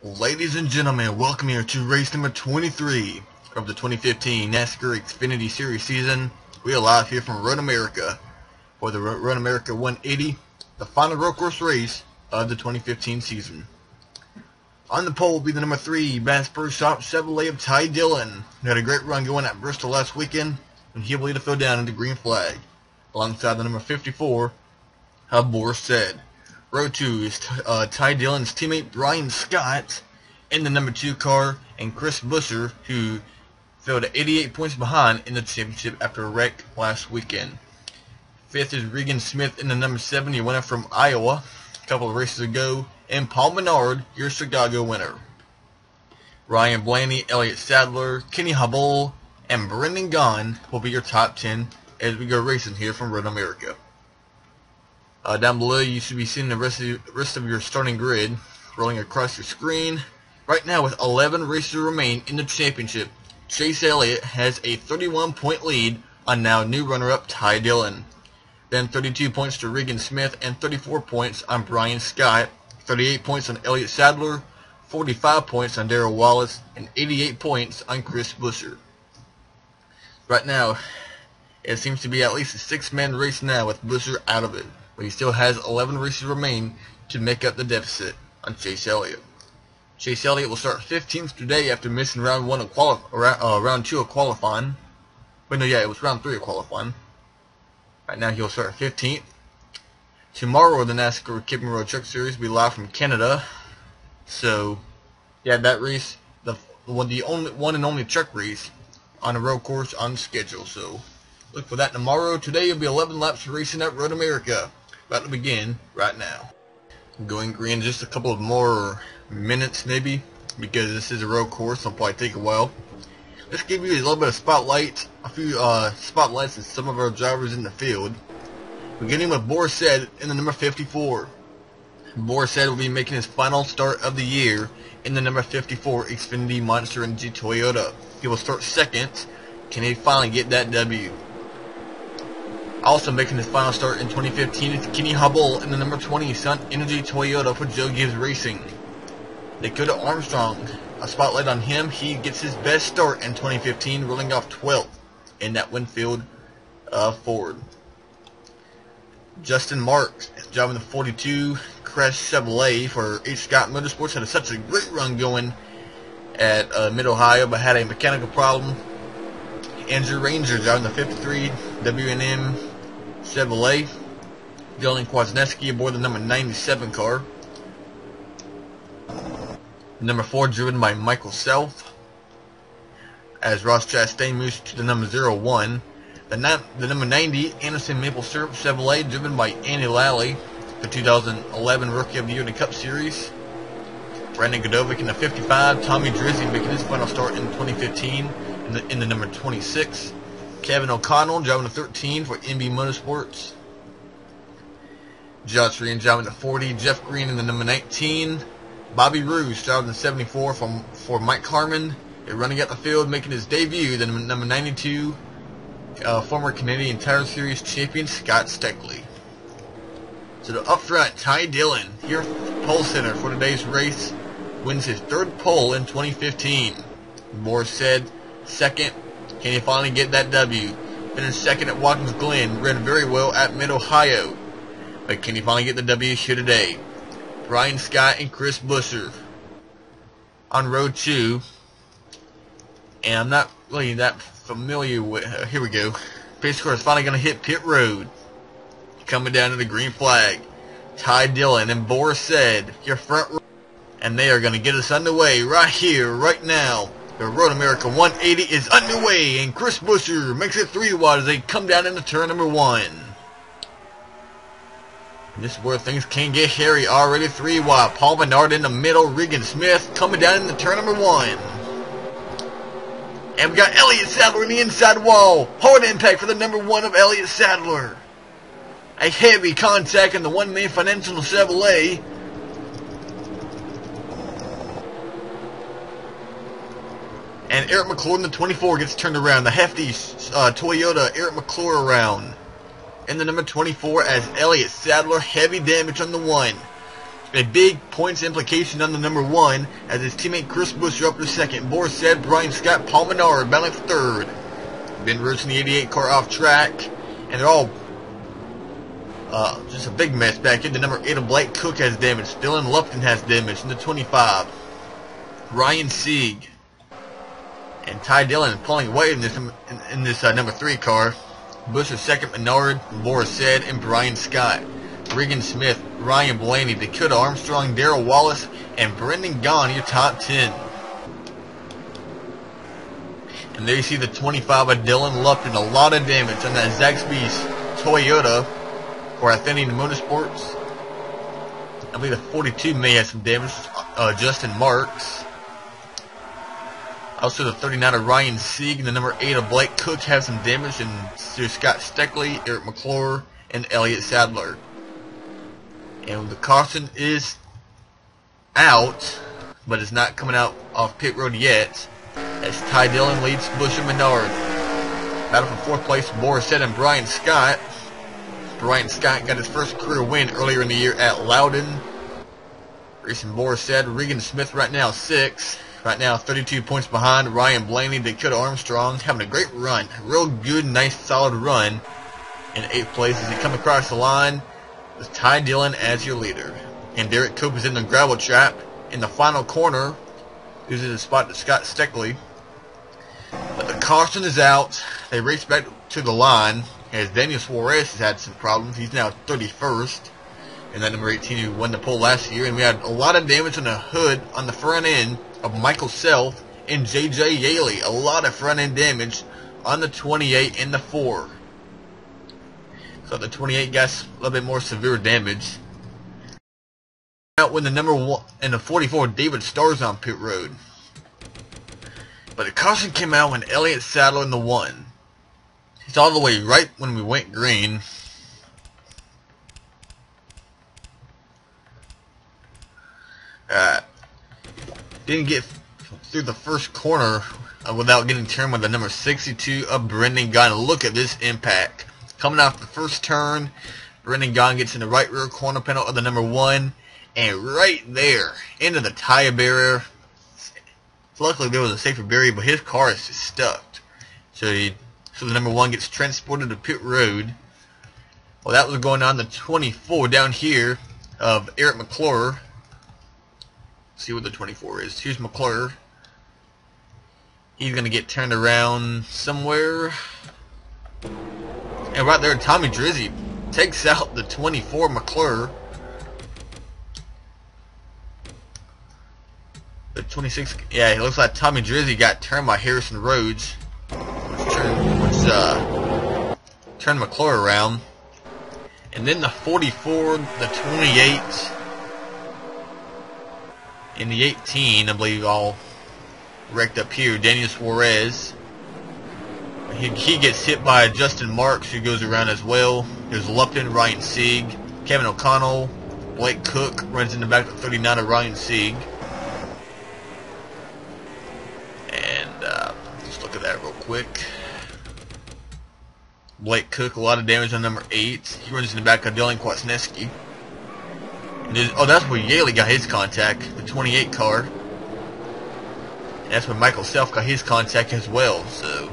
Ladies and gentlemen, welcome here to race number 23 of the 2015 NASCAR Xfinity Series season. We are live here from Road America for the Road America 180, the final road course race of the 2015 season. On the pole will be the number 3 Bass Pro Shop Chevrolet of Ty Dillon, who had a great run going at Bristol last weekend, and he'll lead the field down in the green flag, alongside the number 54, Boris said. Row 2 is Ty Dillon's teammate Brian Scott in the number 2 car, and Chris Buescher, who fell to 88 points behind in the championship after a wreck last weekend. 5th is Regan Smith in the number 7, your winner from Iowa a couple of races ago, and Paul Menard, your Chicago winner. Ryan Blaney, Elliott Sadler, Kenny Habul, and Brendan Gaughan will be your top 10 as we go racing here from Road America. Down below, you should be seeing the rest of your starting grid rolling across your screen. Right now, with 11 races remain in the championship, Chase Elliott has a 31-point lead on now new runner-up Ty Dillon. Then 32 points to Regan Smith and 34 points on Brian Scott, 38 points on Elliott Sadler, 45 points on Darrell Wallace, and 88 points on Chris Buescher. Right now, it seems to be at least a 6-man race now with Buescher out of it, but he still has 11 races remain to make up the deficit on Chase Elliott. Chase Elliott will start 15th today after missing round 2 of qualifying. But no, yeah, it was round 3 of qualifying. Right now he'll start 15th. Tomorrow the NASCAR Kipping Road Truck Series will be live from Canada. So, yeah, that race, the one and only truck race on a road course on the schedule. So, look for that tomorrow. Today will be 11 laps of racing at Road America. About to begin right now. Going green just a couple of more minutes maybe, because this is a road course, so it'll probably take a while. Let's give you a little bit of spotlight, a few spotlights of some of our drivers in the field. Beginning with Boris said in the number 54. Boris said will be making his final start of the year in the number 54 Xfinity Monster Energy Toyota. He will start 2nd. Can he finally get that W? Also making his final start in 2015 is Kenny Habul in the number 20 Sun Energy Toyota for Joe Gibbs Racing. Dakota Armstrong, a spotlight on him. He gets his best start in 2015, rolling off 12th in that Winfield Ford. Justin Marks, driving the 42 Crest Chevrolet for H. Scott Motorsports, had such a great run going at Mid-Ohio, but had a mechanical problem. Andrew Ranger, driving the 53 W&M Chevrolet. Dylan Kwasniewski aboard the number 97 car. Number 4 driven by Michael Self, as Ross Chastain moves to the number 01. The number 90 Anderson Maple Syrup Chevrolet, driven by Andy Lally, the 2011 Rookie of the Year in the Cup Series. Brandon Godovic in the 55. Tommy Drizzy making his final start in 2015 in the number 26. Kevin O'Connell driving the 13 for MB Motorsports. Josh Ryan driving the 40. Jeff Green in the number 19. Bobby Roode driving the 74 for Mike Harmon. They're running out the field, making his debut, the number 92 former Canadian Tire Series champion Scott Steckley. So the up front, Ty Dillon, here pole center for today's race, wins his 3rd pole in 2015. Boris said 2nd. Can he finally get that W? Finished 2nd at Watkins Glen, ran very well at Mid-Ohio. But can he finally get the W here today? Brian Scott and Chris Buescher on row 2. And I'm not really that familiar with... here we go. Pace car is finally going to hit pit road. Coming down to the green flag. Ty Dillon and Boris said, your front row. And they are going to get us underway right here, right now. The Road America 180 is underway, and Chris Buescher makes it 3 wide as they come down into turn number 1. And this is where things can get hairy. Already 3 wide. Paul Menard in the middle. Regan Smith coming down into turn number 1. And we got Elliott Sadler in the inside wall. Hard impact for the number 1 of Elliott Sadler. A heavy contact in the one-man Financial Chevrolet. And Eric McClure in the 24 gets turned around. The hefty Toyota Eric McClure around. In the number 24 as Elliott Sadler, heavy damage on the 1. A big points implication on the number 1 as his teammate Chris Buescher up to second. Boris said Brian Scott, Paul Menard battling for third. Ben Rhodes in the 88 car off track, and they're all just a big mess back in. The number 8 of Blake Cook has damage. Dylan Lupton has damage in the 25. Ryan Sieg and Ty Dillon pulling away in this number 3 car. Buescher second, Menard, Boris said, and Brian Scott. Regan Smith, Ryan Blaney, Dakota Armstrong, Darrell Wallace, and Brendan Gaughan, your top 10. And there you see the 25 of Dylan Lupton. A lot of damage on that Zaxby's Toyota for Xfinity Motorsports. I believe the 42 may have some damage. Justin Marks. Also the 39 of Ryan Sieg and the number 8 of Blake Cook have some damage. And Sir Scott Steckley, Eric McClure, and Elliott Sadler. And the caution is out, but it's not coming out off pit road yet, as Ty Dillon leads Buescher Menard. Battle for 4th place, Boris said, and Brian Scott. Brian Scott got his first career win earlier in the year at Loudon. Racing Boris said, Regan Smith right now 6. Right now 32 points behind. Ryan Blaney, Dakota Armstrong having a great run. Real good, nice, solid run. In 8th place as he come across the line with Ty Dillon as your leader. And Derek Cope is in the gravel trap in the final corner. Loses a spot to Scott Steckley. But the caution is out. They race back to the line as Daniel Suarez has had some problems. He's now 31st. And that number 18 who won the pole last year. And we had a lot of damage on the hood on the front end of Michael Self and J.J. Yaley. A lot of front end damage on the 28 and the 4. So the 28 got a little bit more severe damage. Out when the number 1 and the 44 David Starr's on pit road. But the caution came out when Elliott Sadler in the 1. It's all the way right when we went green. Didn't get through the first corner without getting turned by the number 62 of Brendan Gaughan. Look at this impact. Coming off the first turn, Brendan Gaughan gets in the right rear corner panel of the number 1. And right there, into the tire barrier. Luckily there was a safer barrier, but his car is just stuck. So the number 1 gets transported to pit road. Well, that was going on the 24 down here of Eric McClure. See what the 24 is. Here's McClure. He's going to get turned around somewhere. And right there, Tommy Drizzy takes out the 24 McClure. The 26, yeah, it looks like Tommy Drizzy got turned by Harrison Rhodes, which turned McClure around. And then the 44, the 28, and the 18, I believe, all wrecked up here. Daniel Suarez. He gets hit by Justin Marks, who goes around as well. There's Lupton, Ryan Sieg, Kevin O'Connell, Blake Cook runs in the back of 39 of Ryan Sieg. And let's look at that real quick. Blake Cook, a lot of damage on number 8. He runs in the back of Dylan Kwasniewski. Oh, that's where Yaley got his contact, the 28 car. And that's where Michael Self got his contact as well. So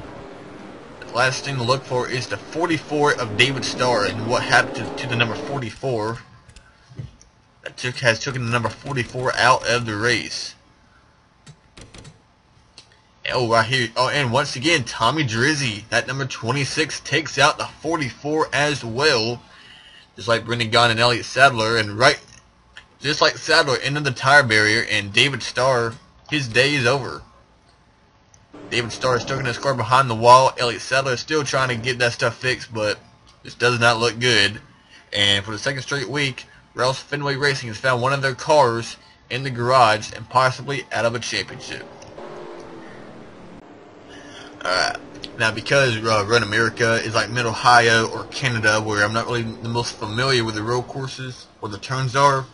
the last thing to look for is the 44 of David Starr and what happened to the number 44. That has taken the number 44 out of the race. Oh, right here. Oh, and once again, Tommy Drizzy, that number 26, takes out the 44 as well. Just like Brendan Gaughan and Elliott Sadler. And just like Sadler, into the tire barrier. And David Starr, his day is over. David Starr is stuck in his car behind the wall. Elliott Sadler is still trying to get that stuff fixed, but this does not look good. And for the second straight week, Ralph Fenway Racing has found one of their cars in the garage and possibly out of a championship. Now, because Road America is like Mid-Ohio or Canada, where I'm not really the most familiar with the road courses, where the turns are,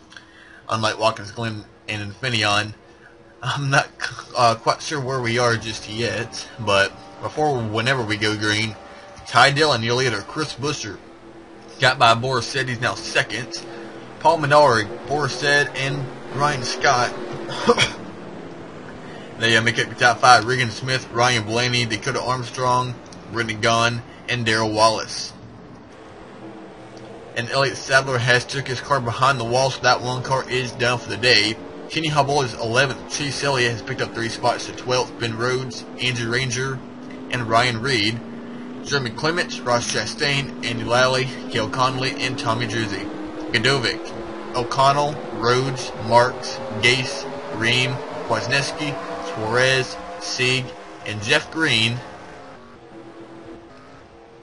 unlike Watkins Glen and Infineon, I'm not quite sure where we are just yet. But whenever we go green, Ty Dillon, your leader, Chris Buescher, got by Boris said he's now second. Paul Menard, Boris and Ryan Scott. They make up the top 5. Regan Smith, Ryan Blaney, Dakota Armstrong, Brittany Gunn, and Darrell Wallace. And Elliott Sadler has took his car behind the wall, so that one car is done for the day. Kenny Hubble is 11th. Chase Elliott has picked up 3 spots to 12th. Ben Rhodes, Andrew Ranger, and Ryan Reed. Jeremy Clements, Ross Chastain, Andy Lally, Cale Conley, and Tommy Drizzy. Godovic, O'Connell, Rhodes, Marks, Gase, Ream, Kwasniewski, Suarez, Sieg, and Jeff Green.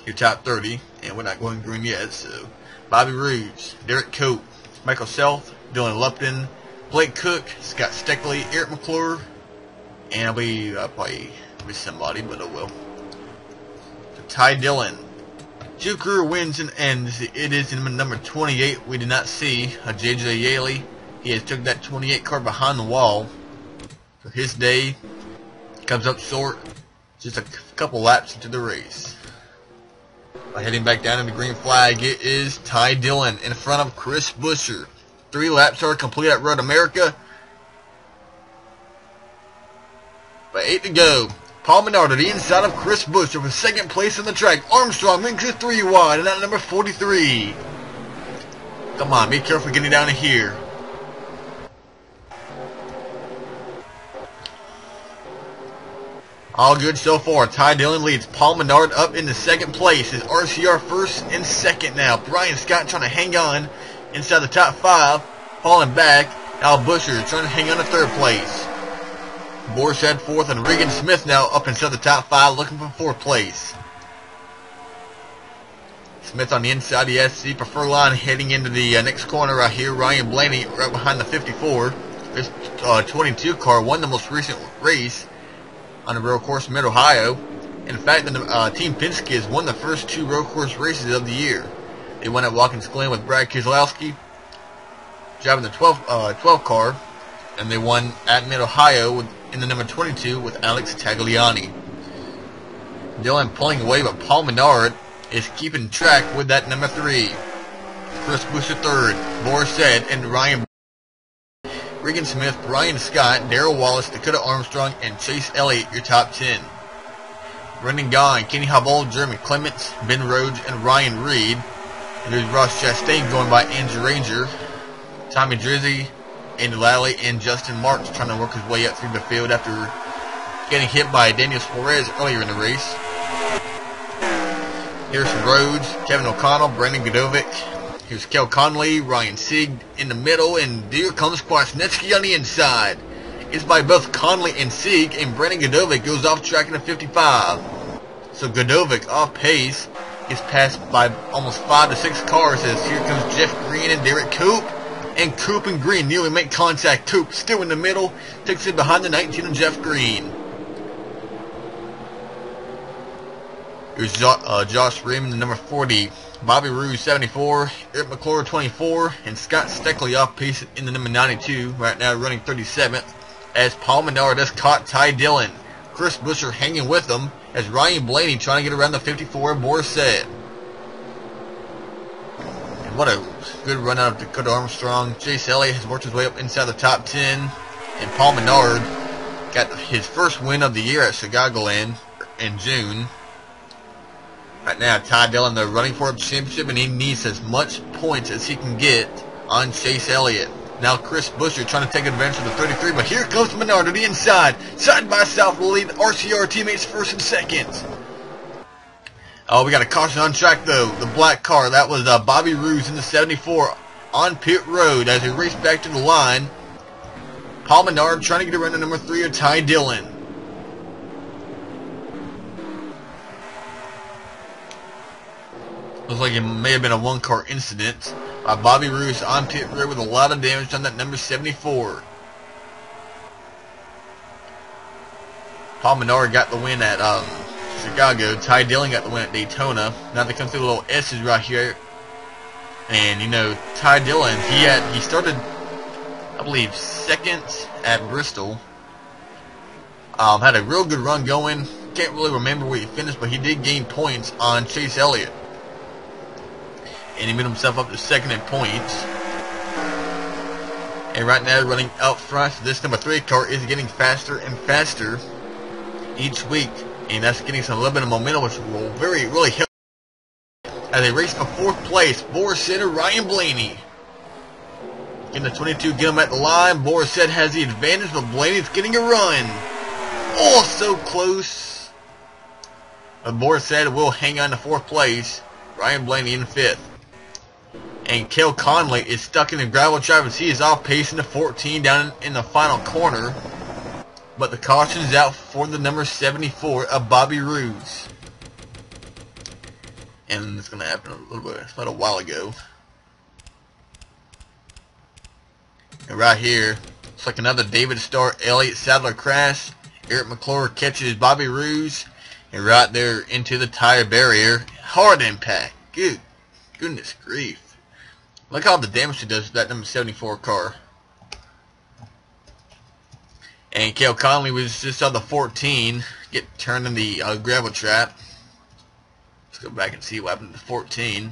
Your top 30, and we're not going green yet, so Bobby Roode, Derek Cope, Michael Self, Dylan Lupton, Blake Cook, Scott Steckley, Eric McClure, and I'll be probably somebody, but oh well. So Ty Dillon. 2 career wins and ends. It is in number 28. We did not see JJ Yaley. He has took that 28 car behind the wall. So his day comes up short, just a couple laps into the race. By heading back down in the green flag, it is Ty Dillon in front of Chris Buescher. 3 laps are complete at Road America. By 8 to go. Paul Menard to the inside of Chris Buescher for 2nd place on the track. Armstrong makes it 3 wide, and at number 43. Come on, be careful getting down to here. All good so far. Ty Dillon leads Paul Menard up into 2nd place. His RCR 1st and 2nd now. Brian Scott trying to hang on inside the top 5. Falling back. Al Buescher trying to hang on to 3rd place. Borshead 4th, and Regan Smith now up inside the top 5 looking for 4th place. Smith on the inside, the SC prefer line heading into the next corner right here. Ryan Blaney right behind the 54. This 22 car won the most recent race on the road course in Mid-Ohio. In fact, the Team Penske has won the first 2 road course races of the year. They won at Watkins Glen with Brad Keselowski driving the 12 car, and they won at Mid-Ohio in the number 22 with Alex Tagliani. Dillon pulling away, but Paul Menard is keeping track with that number 3. Chris Buescher 3rd, Boris and Ryan Regan Smith, Brian Scott, Darrell Wallace, Dakota Armstrong, and Chase Elliott, your top 10. Brendan Gaughan, Kenny Hubble, Jeremy Clements, Ben Rhodes, and Ryan Reed. And there's Ross Chastain going by Andrew Ranger, Tommy Drizzy, Andy Lally, and Justin Marks trying to work his way up through the field after getting hit by Daniel Suarez earlier in the race. Here's Rhodes, Kevin O'Connell, Brandon Godovic. Here's Cale Conley, Ryan Sieg in the middle, and here comes Kwasniewski on the inside. It's by both Conley and Sieg, and Brandon Godovic goes off track in the 55. So Godovic off pace is passed by almost 5 to 6 cars as here comes Jeff Green and Derek Cope. And Coop and Green nearly make contact. Coop still in the middle, takes it behind the 19 of Jeff Green. Here's Josh Raymond, the number 40. Bobby Roode, 74. Eric McClure, 24. And Scott Steckley off pace in the number 92. Right now running 37th. As Paul Menard has caught Ty Dillon. Chris Buescher hanging with him. As Ryan Blaney trying to get around the 54 Borsett. What a good run out of Dakota Armstrong. Chase Elliott has worked his way up inside the top 10. And Paul Menard got his first win of the year at Chicagoland in June. Right now, Ty Dillon, they're running for a championship, and he needs as much points as he can get on Chase Elliott. Now Chris Buescher trying to take advantage of the 33, but here comes Menard to the inside. Side by side will lead RCR teammates 1st and 2nd. Oh, we got a caution on track, though. The black car, that was Bobby Roode in the 74 on pit road as he raced back to the line. Paul Menard trying to get around to number 3 of Ty Dillon. Looks like it may have been a 1-car incident by Bobby Roode on pit road with a lot of damage on that number 74. Paul Menard got the win at Chicago. Ty Dillon got the win at Daytona. Now they come through the little S's right here. And you know, Ty Dillon, he started, I believe, 2nd at Bristol. Had a real good run going. Can't really remember where he finished, but he did gain points on Chase Elliott. And he made himself up to 2nd in points. And right now running out front, this number 3 car is getting faster and faster each week. And that's getting a little bit of momentum, which will really help as they race for 4th place. Boris and Ryan Blaney. In the 22, get him at the line. Boris has the advantage, but Blaney's getting a run. Oh, so close. But Boris will hang on to 4th place. Ryan Blaney in 5th. And Cale Conley is stuck in the gravel trap as he is off pace in the 14 down in the final corner. But the caution is out for the number 74 of Bobby Roode. And it's going to happen about a while ago. And right here, it's like another David Starr, Elliott Sadler crash. Eric McClure catches Bobby Roode. And right there into the tire barrier. Hard impact. Goodness grief. Look how the damage it does to that number 74 car. And Cale Conley was just on the 14. Get turned in the gravel trap. Let's go back and see what happened to the 14.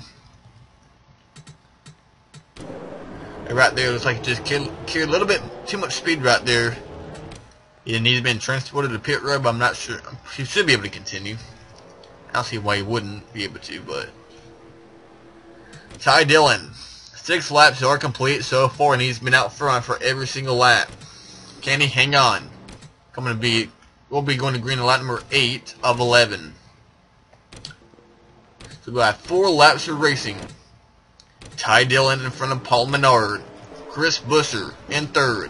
And right there, looks like he just carried a little bit too much speed right there. He needs to be transported to pit road, but I'm not sure. He should be able to continue. I don't see why he wouldn't be able to, but... Ty Dillon. 6 laps are complete so far, and he's been out front for every single lap. Can he hang on? We'll be going to green at lap number 8 of 11. So we'll have 4 laps of racing. Ty Dillon in front of Paul Menard. Chris Buescher in 3rd.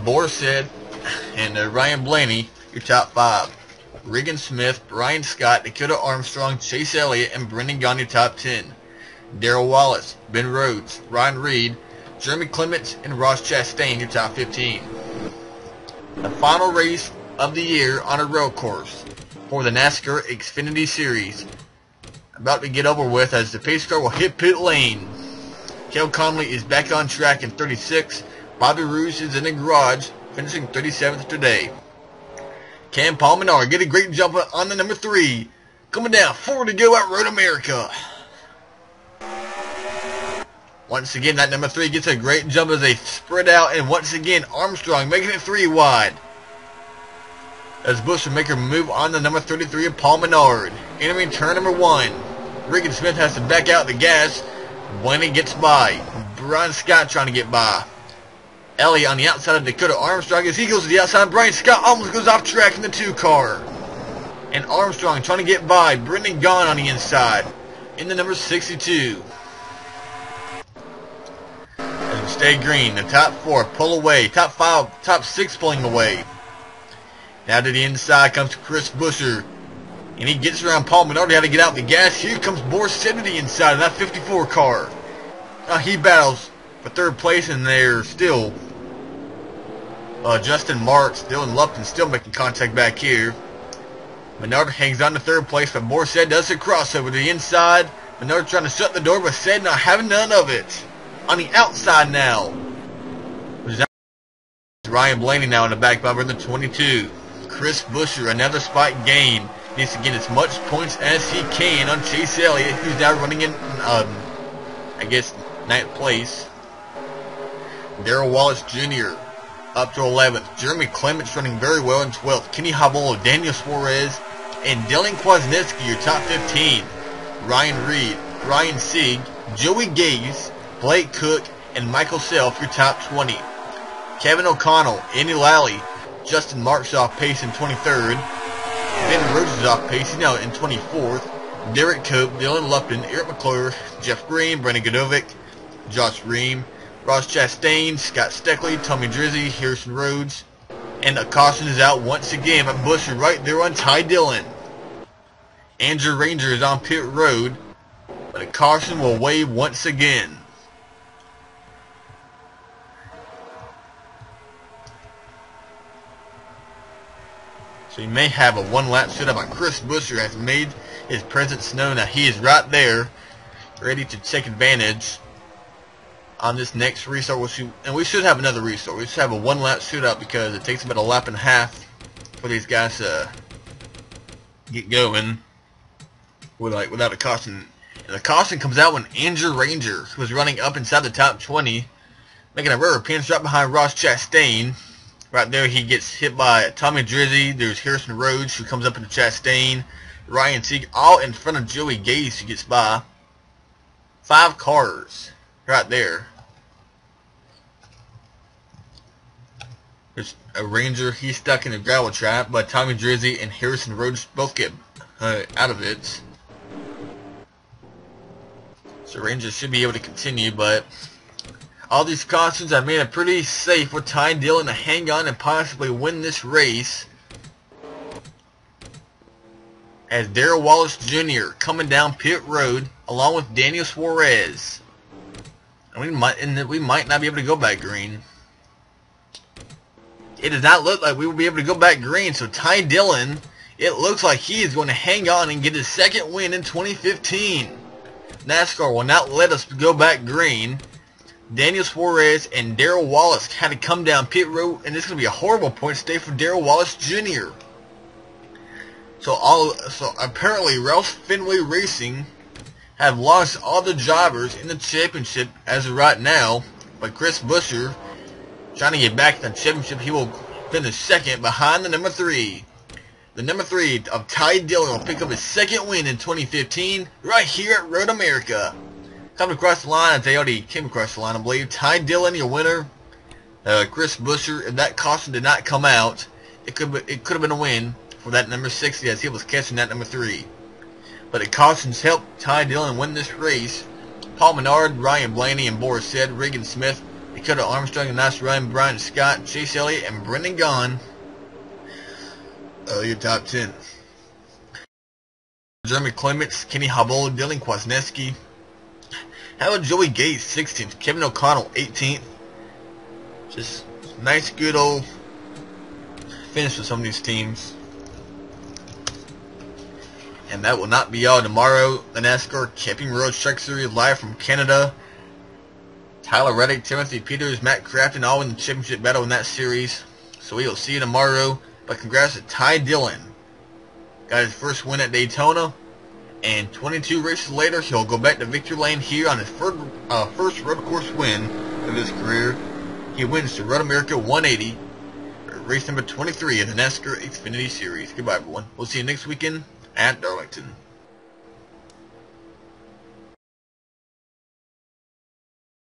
Boris and Ryan Blaney, your top 5. Regan Smith, Brian Scott, Dakota Armstrong, Chase Elliott, and Brendan Gagne, top 10. Darrell Wallace, Ben Rhodes, Ryan Reed, Jeremy Clements, and Ross Chastain, your top 15. The final race of the year on a road course for the NASCAR Xfinity Series. About to get over with as the pace car will hit pit lane. Cale Conley is back on track in 36. Bobby Roode is in the garage, finishing 37th today. Cam Paul Menard get a great jump on the number 3. Coming down, 4 to go at Road America. Once again, that number 3 gets a great jump as they spread out, and once again, Armstrong making it 3 wide. As Buescher make her move on the number 33 of Paul Menard. Entering turn number 1. Regan Smith has to back out the gas. Blaney gets by. Brian Scott trying to get by. Elliott on the outside of Dakota Armstrong as he goes to the outside. Brian Scott almost goes off track in the 2 car. And Armstrong trying to get by. Brendan Gagne on the inside. In the number 62. As we stay green, the top 4 pull away. Top 5, top 6 pulling away. Now to the inside comes Chris Buescher. And he gets around Paul Menard. How to get out the gas. Here comes Boris to the inside of that 54 car. Now he battles for 3rd place, and they're still Justin Marks, Dylan Lupton still making contact back here. Menard hangs on to 3rd place, but Boris does a crossover to the inside. Menard trying to shut the door, but said not having none of it. On the outside now. Ryan Blaney now in the back bumper in the 22. Chris Buescher, another spot gain. Needs to get as much points as he can on Chase Elliott, who's now running in, I guess, 9th place. Darrell Wallace Jr. up to 11th. Jeremy Clements running very well in 12th. Kenny Habolo, Daniel Suarez, and Dylan Kwasniewski, your top 15. Ryan Reed, Ryan Sieg, Joey Gaze, Blake Cook, and Michael Self, your top 20. Kevin O'Connell, Andy Lally, Justin Marks off pace in 23rd. Ben Rhodes is off pace, he's now in 24th. Derek Cope, Dylan Lupton, Eric McClure, Jeff Green, Brendan Godovic, Josh Ream, Ross Chastain, Scott Steckley, Tommy Drizzy, Harrison Rhodes. And a caution is out once again by Buescher right there on Ty Dillon. Andrew Ranger is on pit road, but a caution will wave once again. So he may have a 1-lap shootout, but Chris Buescher has made his presence known that he is right there, ready to take advantage on this next restart. And we should have another restart. We should have a 1-lap shootout because it takes about a lap and a half for these guys to get going without a caution. And the caution comes out when Andrew Ranger, who was running up inside the top 20, Making a rubber pin shot behind Ross Chastain. Right there, he gets hit by Tommy Drizzy. There's Harrison Rhodes, who comes up into Chastain. Ryan Sieg, all in front of Joey Gase, who gets by. 5 cars right there. There's a Ranger, he's stuck in a gravel trap, but Tommy Drizzy and Harrison Rhodes both get out of it. So Ranger should be able to continue, but all these cautions have made it pretty safe for Ty Dillon to hang on and possibly win this race. As Darrell Wallace Jr. coming down pit road along with Daniel Suarez. And we might not be able to go back green. It does not look like we will be able to go back green, so Ty Dillon, it looks like he is going to hang on and get his second win in 2015. NASCAR will not let us go back green. Daniel Suarez and Darrell Wallace had to come down pit road, and it's going to be a horrible point stay for Darrell Wallace Jr. So apparently Ralph Fenway Racing have lost all the drivers in the championship as of right now, but Chris Buescher, trying to get back to the championship, he will finish second behind the number 3. The number 3 of Ty Dillon will pick up his second win in 2015 right here at Road America. Coming across the line, as they already came across the line, I believe. Ty Dillon, your winner. Chris Buescher, if that caution did not come out, it could have been a win for that number 60 as he was catching that number 3. But the cautions helped Ty Dillon win this race. Paul Menard, Ryan Blaney, and Boris said, Regan Smith, Dakota Armstrong, and Nice Ryan, Brian Scott, Chase Elliott, and Brendan Gaughan. Your top 10. Jeremy Clements, Kenny Habolo, Dylan Kwasniewski. How about Joey Gase, 16th, Kevin O'Connell, 18th. Just nice, good old finish with some of these teams. And that will not be all tomorrow. The NASCAR Camping Road Truck Series live from Canada. Tyler Reddick, Timothy Peters, Matt Crafton all in the championship battle in that series. So we will see you tomorrow. But congrats to Ty Dillon. Got his first win at Daytona. And 22 races later, he'll go back to victory lane here on his first road course win of his career. He wins to Road America 180. Race number 23 of the NASCAR Xfinity Series. Goodbye, everyone. We'll see you next weekend at Darlington.